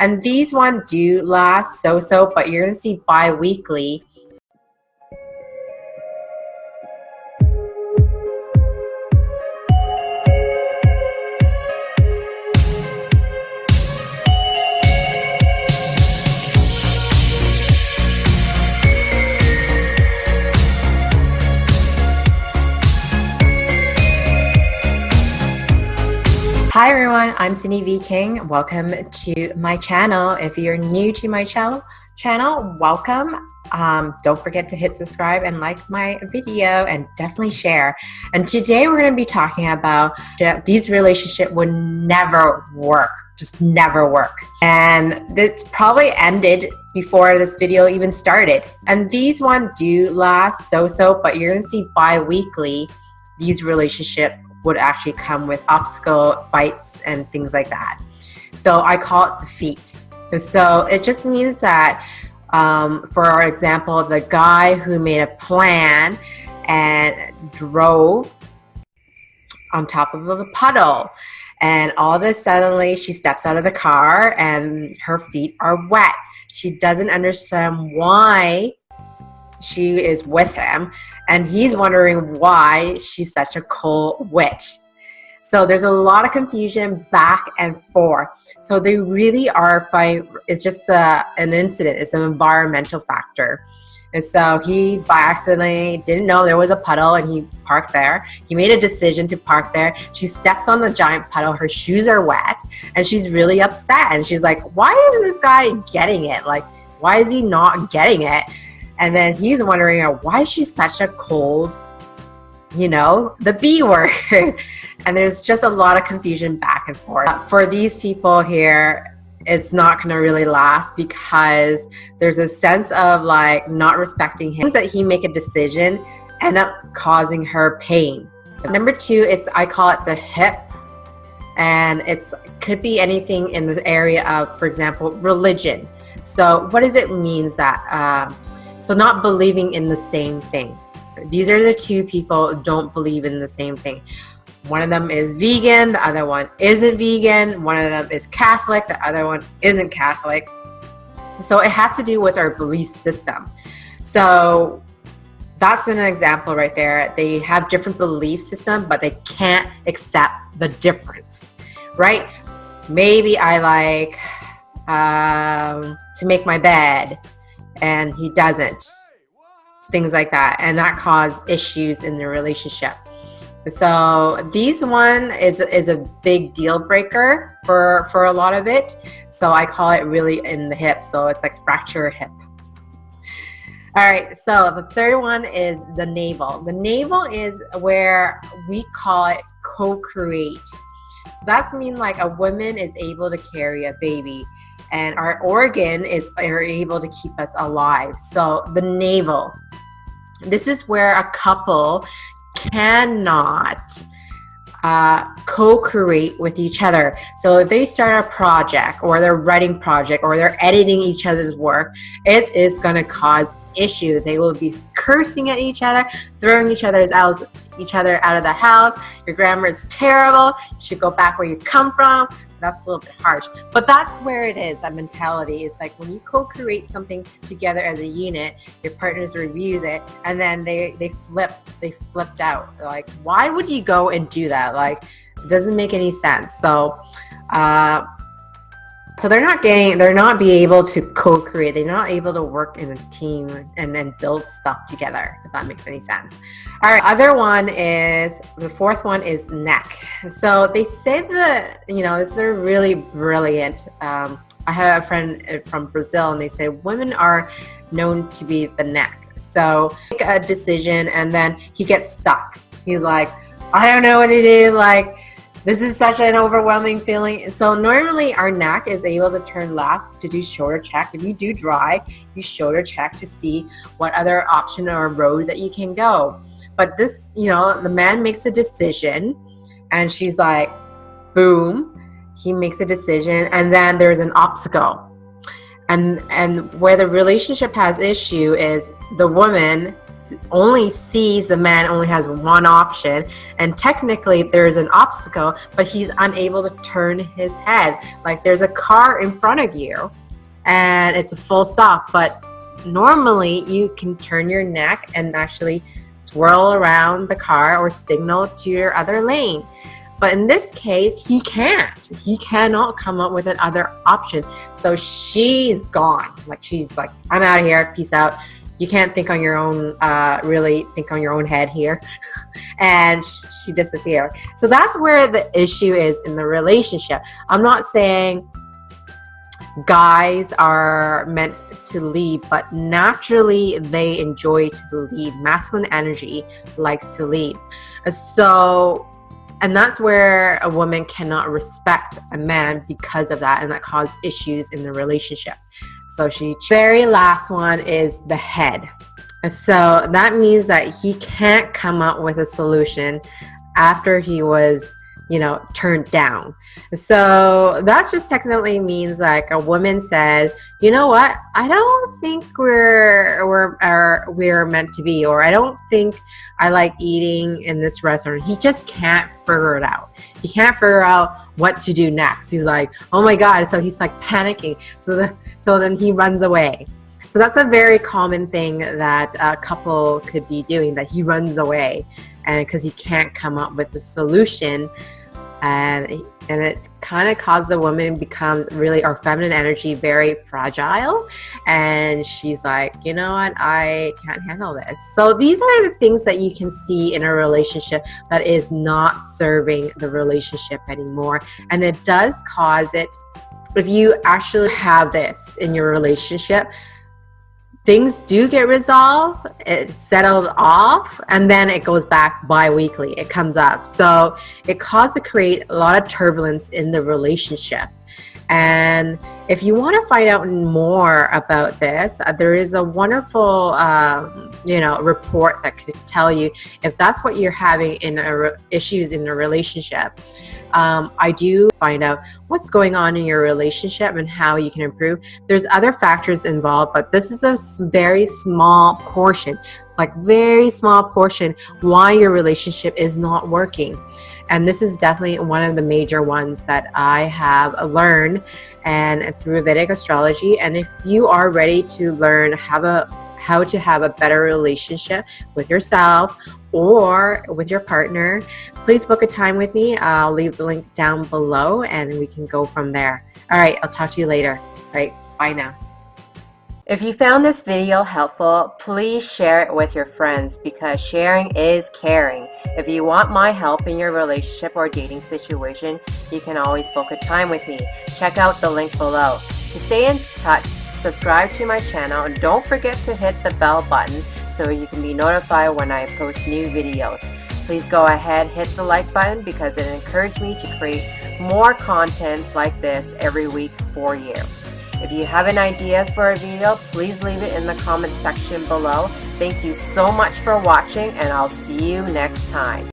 And these ones do last so, but you're gonna see bi-weekly. Hi everyone, I'm AskSindyKing. Welcome to my channel. If you're new to my channel, welcome. Don't forget to hit subscribe and like my video, and definitely share. And today we're going to be talking about these relationships would never work, just never work. And it's probably ended before this video even started. And these ones do last so, but you're going to see bi-weekly these relationships would actually come with obstacle fights and things like that. So I call it the feat. So it just means that, for example, the guy who made a plan and drove on top of a puddle, and all of a sudden she steps out of the car and her feet are wet. She doesn't understand why she is with him, and he's wondering why she's such a cold witch. So there's a lot of confusion back and forth. So they really are fighting. It's just an incident. It's an environmental factor. And so he, by accident, didn't know there was a puddle, and he parked there. He made a decision to park there. She steps on the giant puddle. Her shoes are wet, and she's really upset. And she's like, why isn't this guy getting it? Like, why is he not getting it? And then he's wondering, why is she such a cold, the B word? And there's just a lot of confusion back and forth. For these people here, it's not going to really last, because there's a sense of like not respecting him, that he make a decision end up causing her pain. Number two is, I call it the hip. And it could be anything in the area of, for example, religion. So what does it mean that so not believing in the same thing. These are the two people who don't believe in the same thing. One of them is vegan, the other one isn't vegan. One of them is Catholic, the other one isn't Catholic. So it has to do with our belief system. So that's an example right there. They have different belief systems, but they can't accept the difference, right? Maybe I like to make my bed, and he doesn't, things like that, and that cause issues in the relationship. So these one is a big deal breaker for a lot of it. So I call it really in the hip. So it's like fracture hip. All right, so the third one is the navel. The navel is where we call it co-create. So that's mean like a woman is able to carry a baby, and our organ are able to keep us alive. So the navel, this is where a couple cannot co-create with each other. So if they start a project, or they're writing project, or they're editing each other's work, it is going to cause issue. They will be cursing at each other, throwing each other out of the house. Your grammar is terrible. You should go back where you come from. That's a little bit harsh, but that's where it is. That mentality is like when you co-create something together as a unit, your partners reviews it, and then they flipped out. They're like, why would you go and do that? Like, it doesn't make any sense. So so they're not be able to co-create. They're not able to work in a team and then build stuff together, if that makes any sense. All right, the fourth one is neck. So they say that, they're really brilliant. I have a friend from Brazil, and they say women are known to be the neck. So make a decision, and then he gets stuck. He's like, I don't know what to do. Like, this is such an overwhelming feeling. So normally our neck is able to turn left to do shoulder check. If you do drive, you shoulder check to see what other option or road that you can go. But this, the man makes a decision, and she's like, boom, he makes a decision, and then there's an obstacle. And where the relationship has issue is the woman only sees the man only has one option, and technically there's an obstacle, but he's unable to turn his head. Like there's a car in front of you and it's a full stop, but normally you can turn your neck and actually swirl around the car or signal to your other lane. But in this case, he can't. He cannot come up with another option. So she's gone. Like she's like, I'm out of here. Peace out. You can't think on your own, really think on your own head here. And she disappeared. So that's where the issue is in the relationship. I'm not saying guys are meant to lead, but naturally they enjoy to lead. Masculine energy likes to lead. So, and that's where a woman cannot respect a man because of that, and that causes issues in the relationship. So very last one is the head. So that means that he can't come up with a solution after he was, turned down. So that just technically means like a woman said, you know what, I don't think we're meant to be, or I don't think I like eating in this restaurant. He just can't figure it out. He can't figure out what to do next. He's like, oh my God. So he's like panicking. So then he runs away. So that's a very common thing that a couple could be doing, that he runs away, and because he can't come up with a solution. And it kind of causes the woman becomes really, our feminine energy, very fragile. And she's like, you know what, I can't handle this. So these are the things that you can see in a relationship that is not serving the relationship anymore. And it does cause it, if you actually have this in your relationship, things do get resolved, it's settled off, and then it goes back bi-weekly. It comes up. So it causes to create a lot of turbulence in the relationship. And if you want to find out more about this, there is a wonderful, report that could tell you if that's what you're having in issues in a relationship. I do find out what's going on in your relationship and how you can improve. There's other factors involved, but this is a very small portion, very small portion why your relationship is not working. And this is definitely one of the major ones that I have learned and through Vedic astrology. And if you are ready to learn how to have a better relationship with yourself or with your partner, please book a time with me. I'll leave the link down below and we can go from there. All right, I'll talk to you later. All right, bye now. If you found this video helpful, please share it with your friends, because sharing is caring. If you want my help in your relationship or dating situation, you can always book a time with me. Check out the link below. To stay in touch, subscribe to my channel, and don't forget to hit the bell button so you can be notified when I post new videos. Please go ahead, hit the like button, because it encouraged me to create more contents like this every week for you. If you have any ideas for a video, please leave it in the comment section below. Thank you so much for watching, and I'll see you next time.